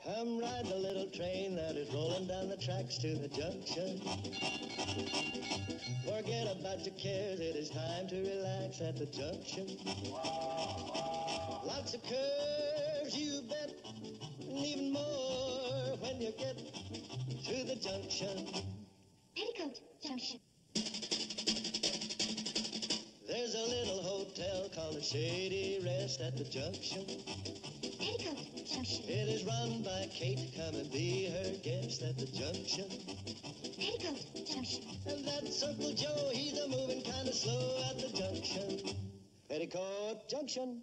Come ride the little train that is rolling down the tracks to the junction. Forget about your cares, it is time to relax at the junction. Lots of curves, you bet, and even more when you get to the junction. Petticoat Junction. There's a little hotel called the Shady Rest at the junction. Petticoat Junction. It is run by Kate. Come and be her guest at the junction. Petticoat Junction. And that's Uncle Joe. He's a moving kind of slow at the junction. Petticoat Junction.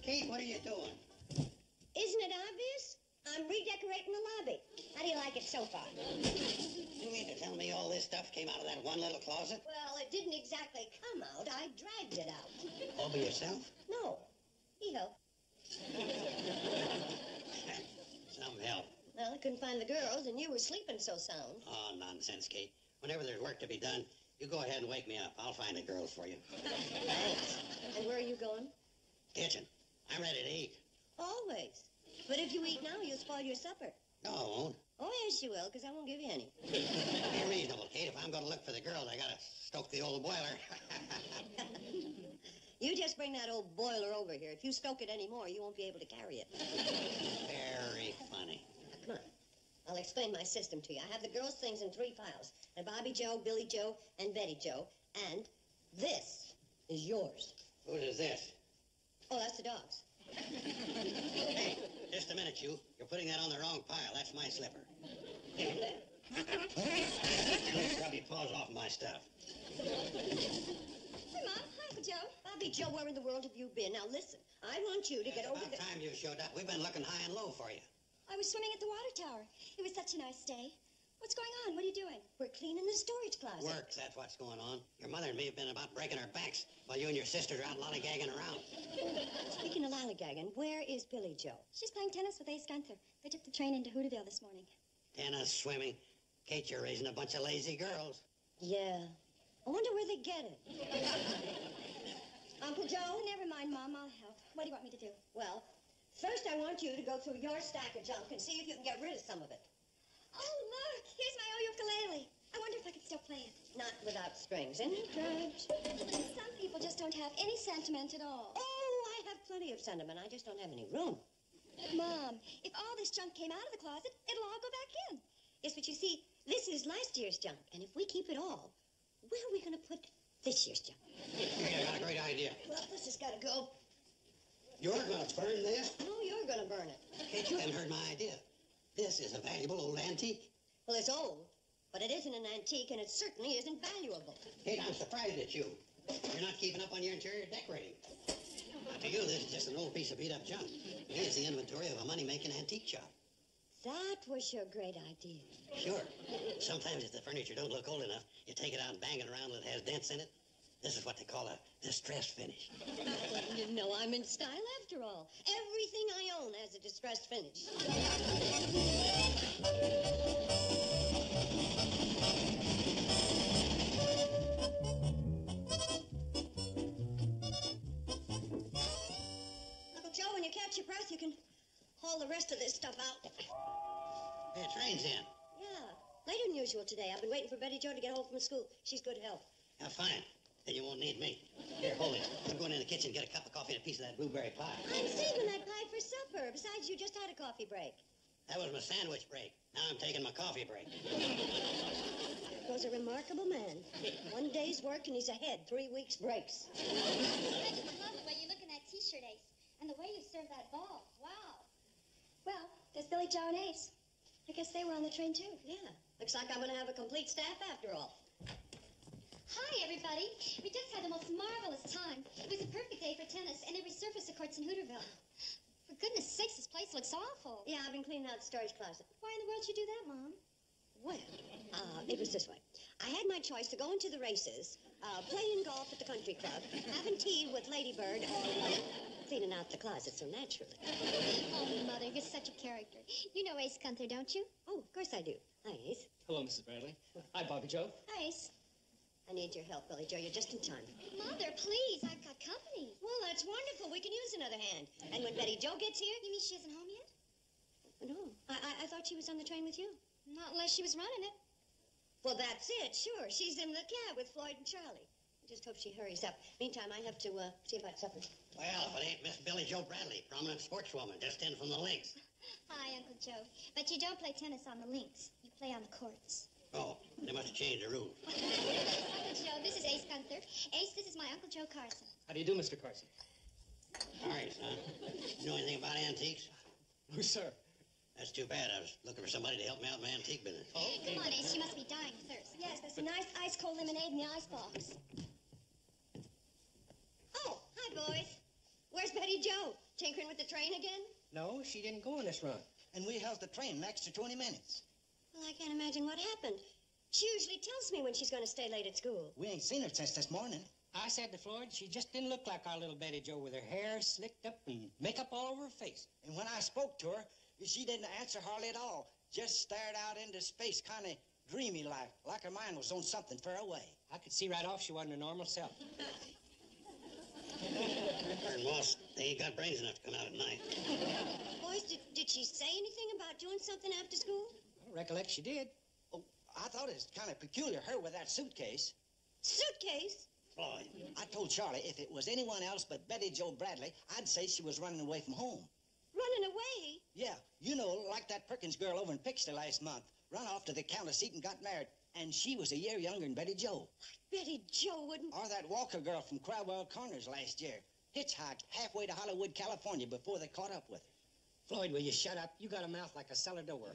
Kate, what are you doing? Isn't it obvious? I'm redecorating the lobby. How do you like it so far? You mean to tell me all this stuff came out of that one little closet? Well, it didn't exactly come out. I dragged it out. All by yourself? No. He helped. Some help. Well, I couldn't find the girls, and you were sleeping so sound. Oh, nonsense, Kate. Whenever there's work to be done, you go ahead and wake me up. I'll find the girls for you. Thanks. And where are you going? Kitchen. I'm ready to eat. Always. But if you eat now, you'll spoil your supper. No, I won't. Oh, yes, you will, because I won't give you any. Be reasonable, Kate. If I'm going to look for the girls, I got to stoke the old boiler. You just bring that old boiler over here. If you stoke it anymore, you won't be able to carry it. Very funny. Come on. I'll explain my system to you. I have the girls' things in 3 files. And Bobby Joe, Billy Joe, and Betty Joe. And this is yours. Whose is this? Oh, that's the dog's. Hey, just a minute, you. You're putting that on the wrong pile. That's my slipper. Let's rub your paws off my stuff. Hi, Mom. Hi, Uncle Joe. Bobby Joe, where in the world have you been? Now, listen. I want you to get over About time you showed up. We've been looking high and low for you. I was swimming at the water tower. It was such a nice day. What's going on? What are you doing? We're cleaning the storage closet. Works, that's what's going on. Your mother and me have been about breaking our backs while you and your sisters are out lollygagging around. Speaking of lollygagging, where is Billy Joe? She's playing tennis with Ace Gunther. They took the train into Hooterville this morning. Tennis, swimming. Kate, you're raising a bunch of lazy girls. Yeah. I wonder where they get it. Uncle Joe? Oh, never mind, Mom. I'll help. What do you want me to do? Well, first I want you to go through your stack of junk and see if you can get rid of some of it. Oh, look. Here's my old ukulele. I wonder if I could still play it. Not without strings. Any drugs? Some people just don't have any sentiment at all. Oh, I have plenty of sentiment. I just don't have any room. Mom, if all this junk came out of the closet, it'll all go back in. Yes, but you see, this is last year's junk. And if we keep it all, where are we going to put this year's junk? Hey, I got a great idea. Well, this has got to go. You're going to burn this? No, you're going to burn it. Kate, you haven't heard my idea. This is a valuable old antique. Well, it's old, but it isn't an antique, and it certainly isn't valuable. Kate, I'm surprised at you. You're not keeping up on your interior decorating. To you, this is just an old piece of beat-up junk. Here's the inventory of a money-making antique shop. That was your great idea. Sure. Sometimes if the furniture don't look old enough, you take it out and bang it around and it has dents in it. This is what they call a distressed finish. Well, you know I'm in style after all. Everything I own has a distressed finish. Uncle Joe, when you catch your breath, you can haul the rest of this stuff out. Hey, train's in. Yeah, later than usual today. I've been waiting for Betty Joe to get home from school. She's good help. Now, fine. Then you won't need me. Here, hold it. I'm going in the kitchen to get a cup of coffee and a piece of that blueberry pie. I'm saving that pie for supper. Besides, you just had a coffee break. That was my sandwich break. Now I'm taking my coffee break. Was a remarkable man. 1 day's work and he's ahead. 3 weeks breaks. I just love the way you look in that T-shirt, Ace. And the way you serve that ball. Wow. Well, there's Billy, Joe, and Ace. I guess they were on the train, too. Yeah. Looks like I'm going to have a complete staff after all. Hi, everybody. We just had the most marvelous time. It was a perfect day for tennis, and they resurfaced the courts in Hooterville. For goodness sakes, this place looks awful. Yeah, I've been cleaning out the storage closet. Why in the world should you do that, Mom? Well, it was this way. I had my choice to go into the races, playing golf at the country club, having tea with Lady Bird, or cleaning out the closet so naturally. Oh, Mother, you're such a character. You know Ace Gunther, don't you? Oh, of course I do. Hi, Ace. Hello, Mrs. Bradley. Hi, Bobby Joe. Hi, Ace. I need your help, Billy Joe. You're just in time. Mother, please, I've got company. Well, that's wonderful. We can use another hand. And when Betty Jo gets here... You mean she isn't home yet? No, I thought she was on the train with you. Not unless she was running it. Well, that's it, sure. She's in the cab with Floyd and Charlie. I just hope she hurries up. Meantime, I have to see about supper. Well, if it ain't Miss Billy Joe Bradley, prominent sportswoman, just in from the links. Hi, Uncle Joe. But you don't play tennis on the links. You play on the courts. Oh, they must have changed the rules. Uncle Joe, this is Ace Gunther. Ace, this is my Uncle Joe Carson. How do you do, Mr. Carson? All right, son. You know anything about antiques? Oh, sir. That's too bad. I was looking for somebody to help me out in my antique business. Oh, Come on, Ace, you must be dying of thirst. Yes, there's a nice ice-cold lemonade in the icebox. Oh, hi, boys. Where's Betty Jo? Tinkering with the train again? No, she didn't go on this run. And we held the train an extra 20 minutes. Well, I can't imagine what happened. She usually tells me when she's going to stay late at school. We ain't seen her since this morning. I said to Floyd, she just didn't look like our little Betty Jo with her hair slicked up and makeup all over her face. And when I spoke to her, she didn't answer hardly at all. Just stared out into space, kind of dreamy-like her mind was on something far away. I could see right off she wasn't her normal self. Her and Moss, they ain't got brains enough to come out at night. Boys, did she say anything about doing something after school? I don't recollect she did. Oh, I thought it was kind of peculiar, her with that suitcase. Suitcase? Floyd. I told Charlie if it was anyone else but Betty Jo Bradley, I'd say she was running away from home. Running away? Yeah, you know, like that Perkins girl over in Pixley last month. Run off to the county seat and got married. And she was a year younger than Betty Jo. Betty Jo wouldn't... Or that Walker girl from Crowell Corners last year. Hitchhiked halfway to Hollywood, California before they caught up with her. Floyd, will you shut up? You got a mouth like a cellar door.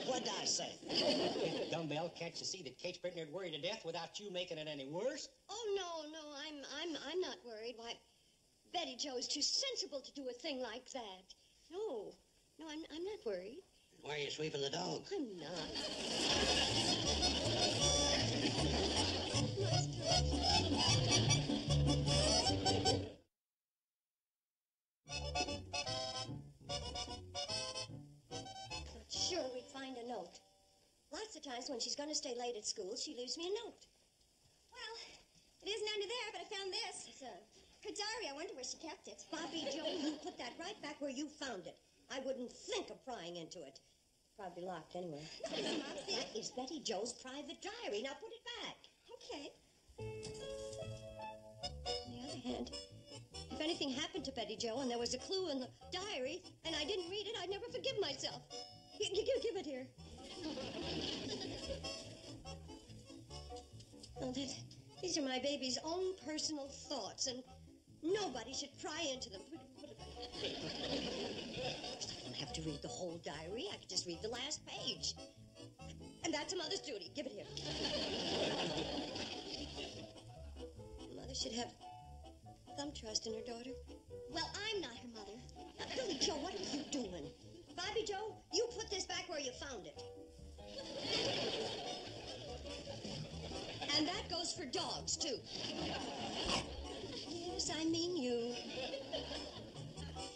What'd I say? Dumbbell, can't you see that Kate's Brittany would worry to death without you making it any worse? Oh, no, I'm not worried. Why, Betty Jo is too sensible to do a thing like that. No, I'm not worried. Why are you sweeping the dog? I'm not. Sure, we'd find a note. Lots of times when she's going to stay late at school, she leaves me a note. Well, it isn't under there, but I found this. It's Her diary. I wonder where she kept it. Bobby Jo, you put that right back where you found it. I wouldn't think of prying into it. Probably locked anyway. No, it's not. See? That is Betty Jo's private diary. Now put it back. Okay. On the other hand, if anything happened to Betty Jo and there was a clue in the diary and I didn't read it, I'd never forgive myself. Give it here. Well, these are my baby's own personal thoughts, and nobody should pry into them. I don't have to read the whole diary. I could just read the last page. And that's a mother's duty. Give it here. Mother should have some trust in her daughter. Well, I'm not her mother. Now, Billy Joe, what are you doing? Bobby Joe, you put this back where you found it. And that goes for dogs, too. Yes, I mean you.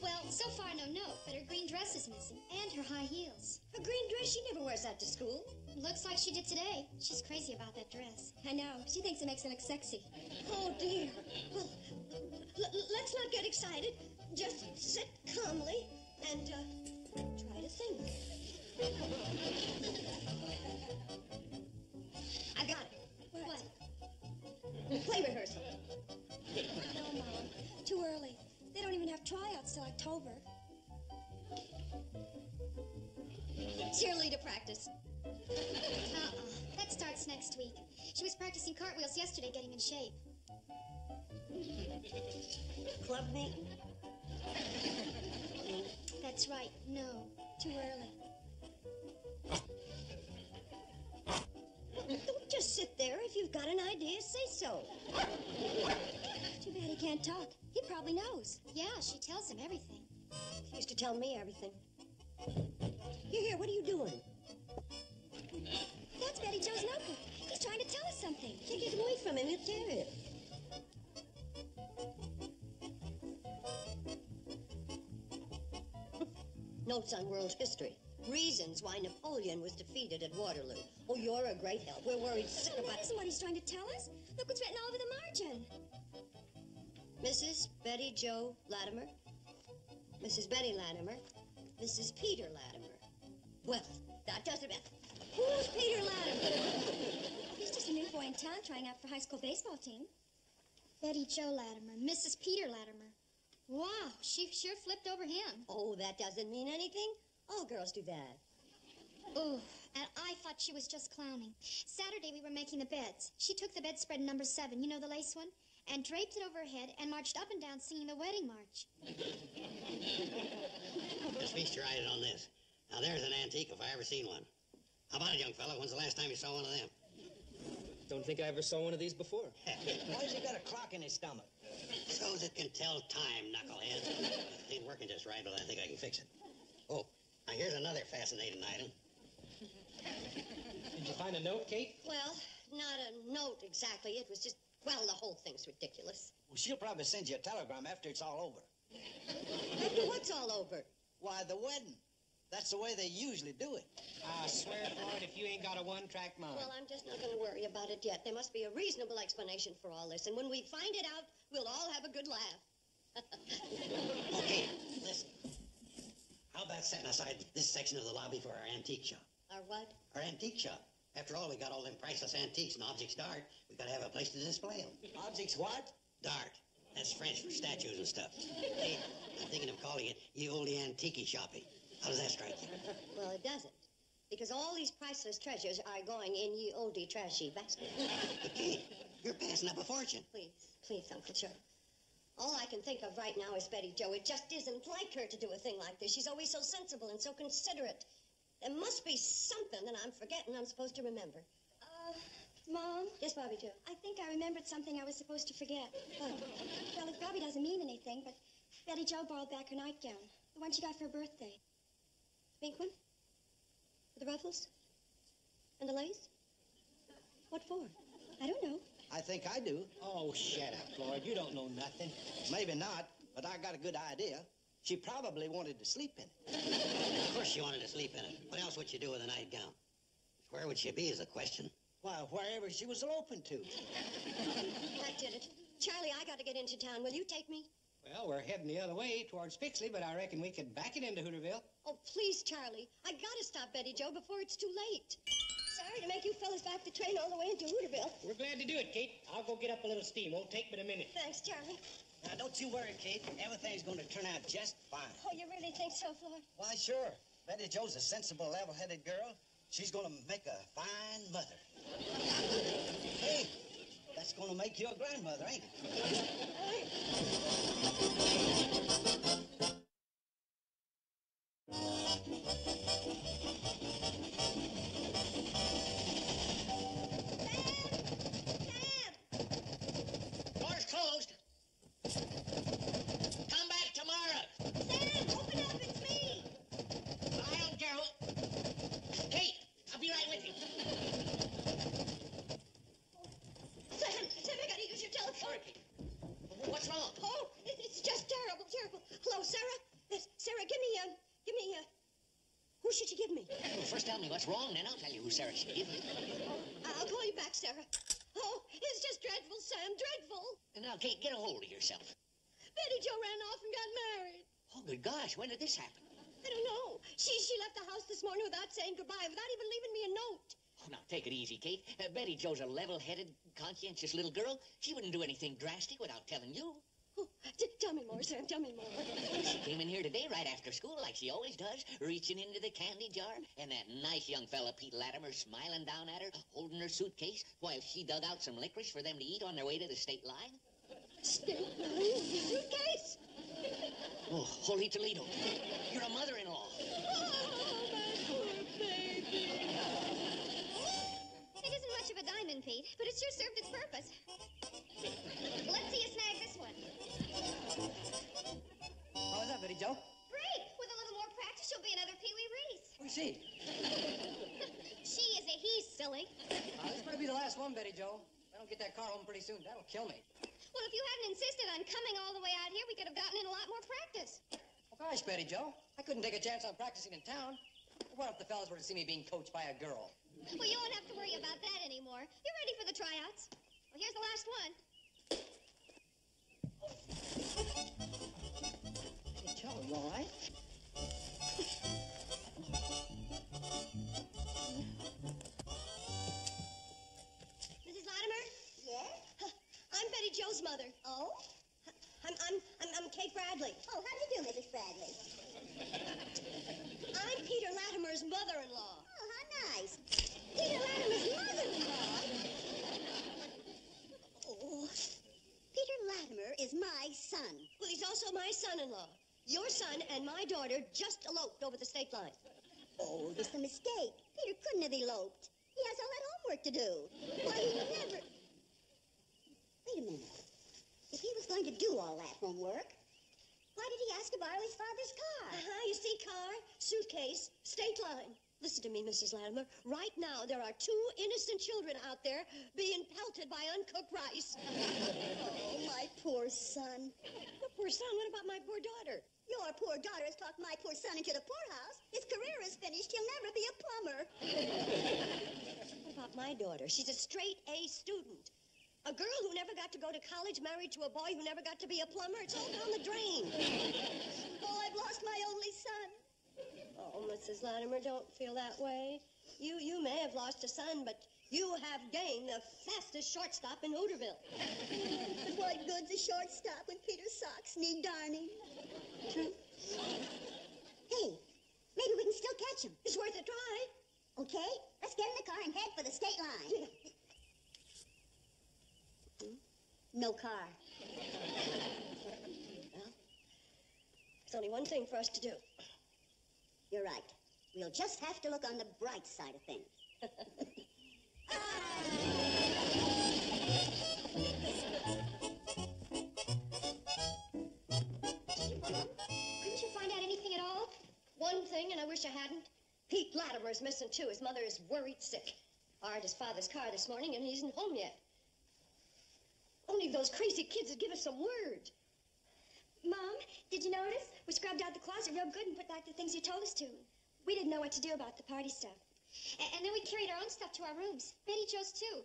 Well, so far no note, but her green dress is missing, and her high heels. Her green dress, she never wears that to school. Looks like she did today. She's crazy about that dress. I know. She thinks it makes her look sexy. Oh, dear. Well, let's not get excited. Just sit calmly and try to think. I got it. What? Play rehearsal. No, Mom. Too early. They don't even have tryouts till October. Cheerleader practice. That starts next week. She was practicing cartwheels yesterday, getting in shape. Club meeting? That's right. No. Too early. Don't just sit there. If you've got an idea, say so. Too bad he can't talk. He probably knows. Yeah, she tells him everything. She used to tell me everything. Here, what are you doing? That's Betty Jo's notebook. He's trying to tell us something. Take it away from him. He'll tear it. Notes on world history. Reasons why Napoleon was defeated at Waterloo. Oh, you're a great help. We're worried sick about... That isn't what he's trying to tell us. Look what's written all over the margin. Mrs. Betty Jo Latimer, Mrs. Betty Latimer, Mrs. Peter Latimer. Well, that does it. Who's Peter Latimer? He's just a new boy in town trying out for high school baseball team. Betty Jo Latimer, Mrs. Peter Latimer. Wow, she sure flipped over him. Oh, that doesn't mean anything. All girls do that. Oh, and I thought she was just clowning. Saturday we were making the beds. She took the bedspread number 7, you know, the lace one, and draped it over her head and marched up and down singing the wedding march. Just feast your eyes on this. Now, there's an antique if I ever seen one. How about it, young fella? When's the last time you saw one of them? Don't think I ever saw one of these before. Why's he got a clock in his stomach? So it can tell time, knucklehead. It ain't working just right, but I think I can fix it. Oh, now here's another fascinating item. Did you find a note, Kate? Well, not a note exactly. It was just, well, the whole thing's ridiculous. Well, she'll probably send you a telegram after it's all over. After what's all over? Why, the wedding. That's the way they usually do it. I swear, Floyd, if you ain't got a one-track mind. Well, I'm just not going to worry about it yet. There must be a reasonable explanation for all this. And when we find it out, we'll all have a good laugh. Okay, listen. How about setting aside this section of the lobby for our antique shop? Our what? Our antique shop. After all, we got all them priceless antiques and objects d'art. We got to have a place to display them. Objects what? D'art. That's French for statues and stuff. Hey, I'm thinking of calling it Ye Olde Antique Shopping. How does that strike you? Well, it doesn't. Because all these priceless treasures are going in ye olde trashy basket. Okay, you're passing up a fortune. Please, Uncle Joe. All I can think of right now is Betty Jo. It just isn't like her to do a thing like this. She's always so sensible and so considerate. There must be something that I'm forgetting I'm supposed to remember. Mom? Yes, Bobby Jo. I think I remembered something I was supposed to forget. Well, it probably doesn't mean anything, but Betty Jo borrowed back her nightgown. The one she got for her birthday. Pink one? With the ruffles? And the lace? What for? I don't know. I think I do. Oh, shut up, Floyd. You don't know nothing. Maybe not, but I got a good idea. She probably wanted to sleep in it. Of course she wanted to sleep in it. What else would she do with a nightgown? Where would she be is the question. Why, wherever she was open to. That did it. Charlie, I got to get into town. Will you take me? Well, we're heading the other way towards Pixley, but I reckon we could back it into Hooterville. Oh, please, Charlie. I got to stop Betty Jo before it's too late. Sorry to make you fellas back the train all the way into Hooterville. We're glad to do it, Kate. I'll go get up a little steam. Won't take but a minute. Thanks, Charlie. Now, don't you worry, Kate. Everything's going to turn out just fine. Oh, you really think so, Floyd? Why, sure. Betty Jo's a sensible, level-headed girl. She's going to make a fine mother. Hey, that's going to make you a grandmother, ain't it? Door's closed. Come back tomorrow. Sam, open up, it's me. I don't care who... Kate, I'll be right with you. Sam, I got to use your telephone. What's wrong? Oh, it's just terrible, terrible. Hello, Sarah? Yes, Sarah, give me, who should you give me? Well, first tell me what's wrong, then I'll tell you who Sarah should give you. I'll call you back, Sarah. Oh, it's just dreadful, Sam, dreadful. Now, Kate, get a hold of yourself. Betty Jo ran off and got married. Oh, good gosh, when did this happen? I don't know. She left the house this morning without saying goodbye, without even leaving me a note. Oh, now, take it easy, Kate. Betty Jo's a level-headed, conscientious little girl. She wouldn't do anything drastic without telling you. Oh, tell me more, Sam, tell me more. She came in here today right after school, like she always does, reaching into the candy jar, and that nice young fella, Pete Latimer, smiling down at her, holding her suitcase, while she dug out some licorice for them to eat on their way to the state line. State line? Suitcase? Oh, holy Toledo. You're a mother-in-law. Oh, my poor baby. It isn't much of a diamond, Pete, but it sure served its purpose. Let's see you snag this one. How was that, Betty Jo? Great! With a little more practice, you'll be another Pee Wee Reese. Who's she? She is a he, silly. This better be the last one, Betty Jo. If I don't get that car home pretty soon, that'll kill me. Well, if you hadn't insisted on coming all the way out here, we could have gotten in a lot more practice. What Gosh, Betty Joe, I couldn't take a chance on practicing in town. What if the fellas were to see me being coached by a girl? Well, you won't have to worry about that anymore. You're ready for the tryouts. Well, here's the last one. Hey, Joe, you all right? Mrs. Latimer? Yes? I'm Betty Joe's mother. Oh? I'm Kate Bradley. Oh, how do you do, Mrs. Bradley? I'm Peter Latimer's mother-in-law. Oh, how nice. Peter Latimer's mother-in-law. Oh, Peter Latimer is my son. Well, he's also my son-in-law. Your son and my daughter just eloped over the state line. Oh, just a mistake. Peter couldn't have eloped. He has all that homework to do. Why, he never... Wait a minute. If he was going to do all that homework, why did he ask to borrow his father's car? You see, car, suitcase, state line. Listen to me, Mrs. Latimer. Right now, there are 2 innocent children out there being pelted by uncooked rice. Oh, my poor son. Your poor son? What about my poor daughter? Your poor daughter has talked my poor son into the poorhouse. His career is finished. He'll never be a plumber. What about my daughter? She's a straight-A student. A girl who never got to go to college married to a boy who never got to be a plumber. It's all down the drain. Oh, I've lost my only son. Oh, Mrs. Latimer, don't feel that way. You may have lost a son, but you have gained the fastest shortstop in Hooterville. But what good's a shortstop when Peter's socks need darning? Hey, maybe we can still catch him. It's worth a try. Okay, let's get in the car and head for the state line. No car. Well, there's only one thing for us to do. You're right. We'll just have to look on the bright side of things. Couldn't you find out anything at all? One thing, and I wish I hadn't. Pete Latimer's missing, too. His mother is worried sick. Borrowed his father's car this morning, and he isn't home yet. Only those crazy kids would give us some word. Mom, did you notice? We scrubbed out the closet real good and put back the things you told us to. We didn't know what to do about the party stuff. And then we carried our own stuff to our rooms. Betty Joe's, too.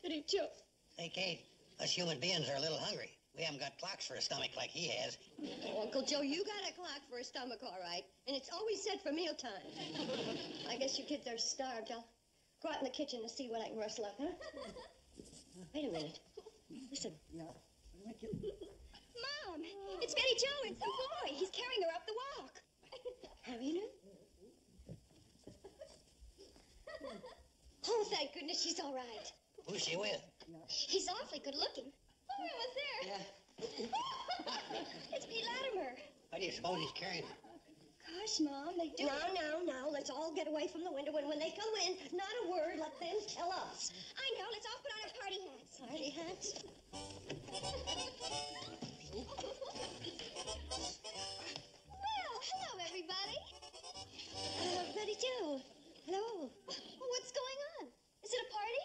Betty Joe. Hey, Kate, us human beings are a little hungry. We haven't got clocks for a stomach like he has. Oh, Uncle Joe, you got a clock for a stomach, all right. And it's always set for mealtime. I guess you kids are starved. I'll go out in the kitchen and see what I can rustle up, huh? Wait a minute. Listen. Yeah. Mom, it's Betty Joe. It's the boy. He's carrying her up the walk. Have you? Oh, thank goodness she's all right. Who's she with? He's awfully good looking. Oh, I was there. Yeah. It's Pete Latimer. How do you suppose he's carrying her? Gosh, Mom, they do. Now, let's all get away from the window. When they come in, not a word, let them tell us. I know. Let's all put on our party hats. Party hats? Well, hello, everybody. Betty Joe. Hello. What's going on? Is it a party?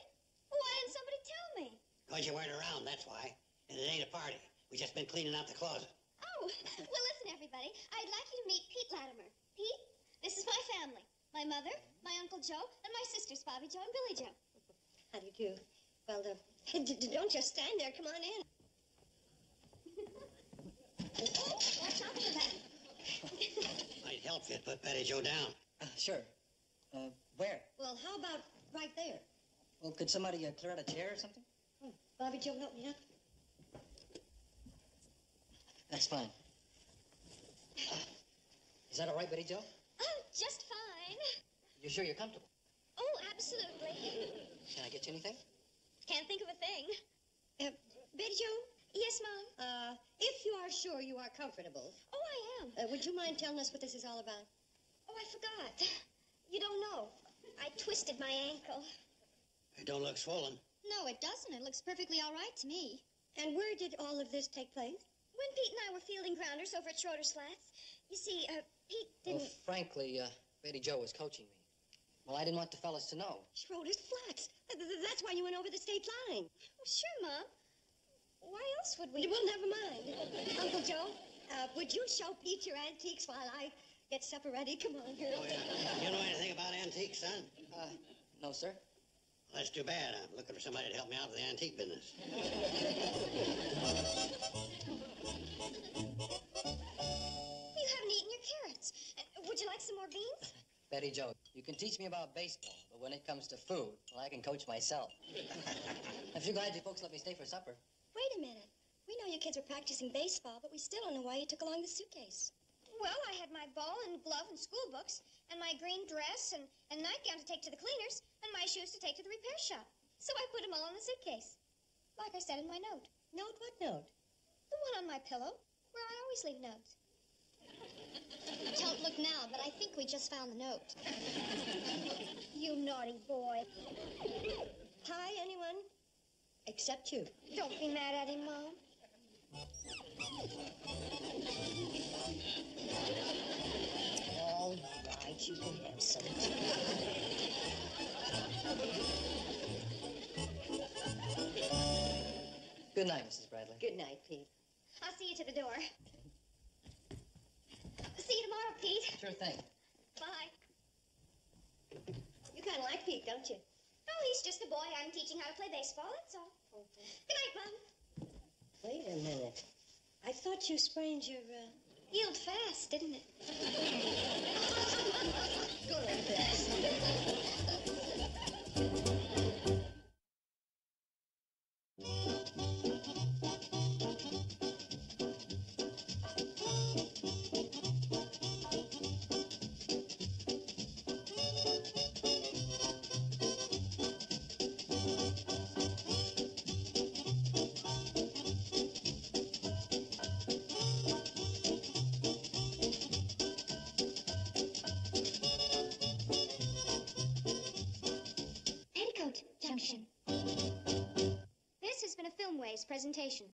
Why didn't somebody tell me? Because you weren't around, that's why. And it ain't a party. We just been cleaning out the closet. Oh, well, listen, everybody. I'd like you to meet Pete Latimer. Pete, this is my family. My mother, my Uncle Joe, and my sisters, Bobby Joe and Billy Joe. How do you do? Well, don't just stand there. Come on in. Oh, watch out for that. Might help if you'd put Betty Joe down. Sure. Where? Well, how about right there? Well, could somebody clear out a chair or something? Bobby Joe, help me up. That's fine. Is that all right, Betty Joe? Oh, just fine. You sure you're comfortable? Oh, absolutely. Can I get you anything? Can't think of a thing. Betty Joe? Yes, Mom? If you are sure you are comfortable, Oh, I am. would you mind telling us what this is all about? Oh, I forgot. You don't know. I twisted my ankle. It don't look swollen. No, it doesn't. It looks perfectly all right to me. And where did all of this take place? When Pete and I were fielding grounders over at Schroeder's Flats, you see, Pete didn't... Well, frankly, Betty Joe was coaching me. Well, I didn't want the fellas to know. Schroeder's Flats. That's why you went over the state line. Oh, sure, Mom. Why else would we... Well, never mind. Uncle Joe, Would you show Pete your antiques while I get supper ready? Come on, girl. Oh, yeah. You know anything about antiques, son? No, sir. Well, that's too bad. I'm looking for somebody to help me out with the antique business. You haven't eaten your carrots. Would you like some more beans? Betty Joe, you can teach me about baseball, but when it comes to food, well, I can coach myself. I'm sure glad you folks let me stay for supper. Wait a minute. We know you kids were practicing baseball, but we still don't know why you took along the suitcase. Well, I had my ball and glove and school books, and my green dress and nightgown to take to the cleaners, and my shoes to take to the repair shop. So I put them all in the suitcase. Like I said in my note. Note? What note? The one on my pillow, where I always leave notes. Don't look now, but I think we just found the note. You naughty boy. Hi, anyone? Except you. Don't be mad at him, Mom. All right, you can have some. Good night, Mrs. Bradley. Good night, Pete. I'll see you to the door. See you tomorrow, Pete. Sure thing. Bye. You kind of like Pete, don't you? Oh, he's just a boy I'm teaching how to play baseball, that's all. Good night, Mom. Wait a minute. I thought you sprained your, Healed fast, didn't it? Petticoat Junction. This has been a Filmways presentation.